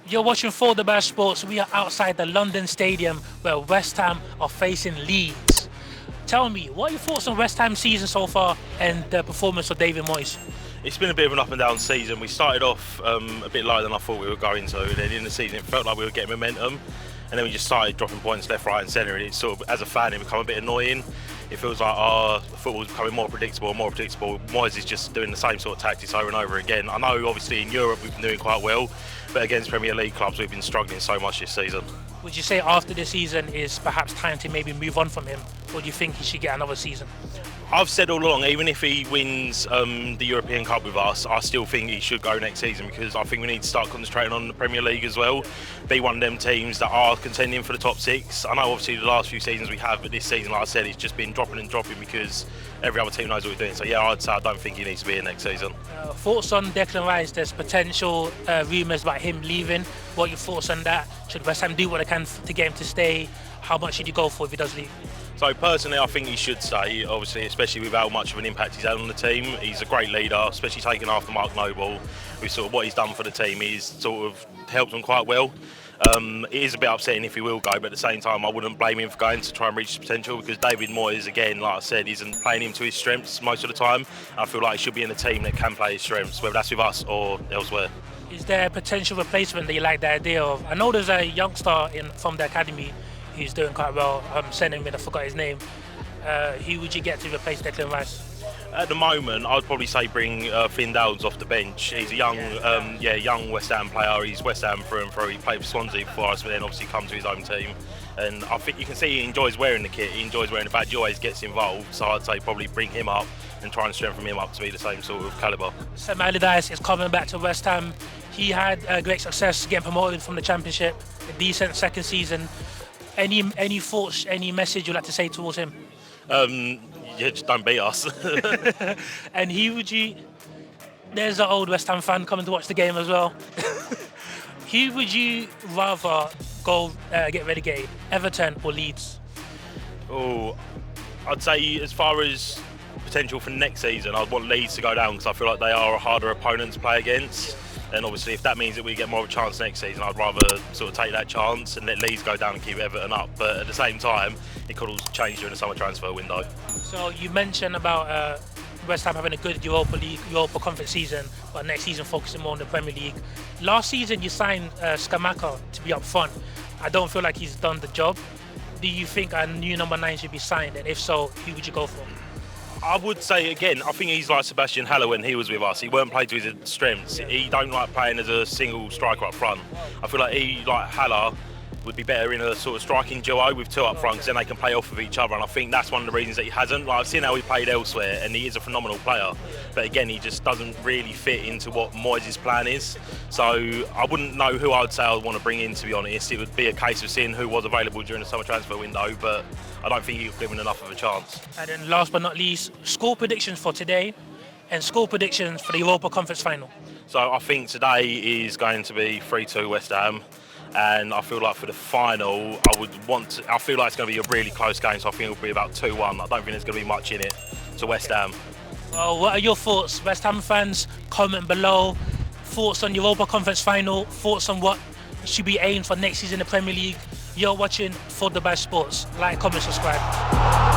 You're watching For the Best Sports. We are outside the London Stadium where West Ham are facing Leeds. Tell me, what are your thoughts on West Ham's season so far and the performance of David Moyes? It's been a bit of an up and down season. We started off a bit lower than I thought we were going to. Then in the season, it felt like we were getting momentum, and then we just started dropping points left, right, and centre. And it's sort of, as a fan, it become a bit annoying. It feels like our football's becoming more predictable and more predictable. Moyes is just doing the same sort of tactics over and over again. I know, obviously, in Europe we've been doing quite well, but against Premier League clubs we've been struggling so much this season. Would you say after this season is perhaps time to maybe move on from him, or do you think he should get another season? I've said all along, even if he wins the European Cup with us, I still think he should go next season, because I think we need to start concentrating on the Premier League as well. Be one of them teams that are contending for the top six. I know obviously the last few seasons we have, but this season, like I said, it's just been dropping and dropping because every other team knows what we're doing. So yeah, I'd say I don't think he needs to be here next season. Thoughts on Declan Rice? There's potential rumours about him leaving. What are your thoughts on that? Should West Ham do what they can to get him to stay? How much should you go for if he does leave? So personally, I think he should stay, obviously, especially with how much of an impact he's had on the team. He's a great leader, especially taking after Mark Noble. With sort of what he's done for the team, he's sort of helped them quite well. It is a bit upsetting if he will go, but at the same time, I wouldn't blame him for going to try and reach his potential, because David Moyes, again, like I said, isn't playing him to his strengths most of the time. I feel like he should be in a team that can play his strengths, whether that's with us or elsewhere. Is there a potential replacement that you like the idea of? I know there's a youngster from the academy who's doing quite well. I'm sending him, I forgot his name. Who would you get to replace Declan Rice? At the moment, I'd probably say bring Finn Downs off the bench. He's a young West Ham player. He's West Ham through and through. He played for Swansea before us, but then obviously come to his own team. And I think you can see he enjoys wearing the kit. He enjoys wearing the badge. He always gets involved. So I'd say probably bring him up and try and strengthen him up to be the same sort of calibre. Sam Allardyce is coming back to West Ham. He had great success getting promoted from the Championship, a decent second season. Any thoughts, any message you'd like to say towards him? Yeah, just don't beat us. And there's an old West Ham fan coming to watch the game as well. Who would you rather go get relegated, Everton or Leeds? Oh, I'd say as far as potential for next season, I'd want Leeds to go down, because I feel like they are a harder opponent to play against. And obviously, if that means that we get more of a chance next season, I'd rather sort of take that chance and let Leeds go down and keep Everton up. But at the same time, it could all change during the summer transfer window. So you mentioned about West Ham having a good Europa Conference season, but next season focusing more on the Premier League. Last season, you signed Skamaka to be up front. I don't feel like he's done the job. Do you think a new number 9 should be signed? And if so, who would you go for? I would say, again, I think he's like Sebastian Haller when he was with us. He weren't played to his strengths. He don't like playing as a single striker up front. I feel like Haller would be better in a sort of striking duo with two up front, because then they can play off of each other. And I think that's one of the reasons that he hasn't. Like, I've seen how he played elsewhere, and he is a phenomenal player. But again, he just doesn't really fit into what Moyes' plan is. So I wouldn't know who I would say I would want to bring in, to be honest. It would be a case of seeing who was available during the summer transfer window, but I don't think he was given enough of a chance. And then last but not least, score predictions for today and score predictions for the Europa Conference final. So I think today is going to be 3-2 West Ham. And I feel like for the final, I feel like it's going to be a really close game, so I think it'll be about 2-1. I don't think there's going to be much in it to West Ham. Well, what are your thoughts, West Ham fans? Comment below. Thoughts on Europa Conference final, thoughts on what should be aimed for next season in the Premier League. You're watching For the Best Sports. Like, comment, subscribe.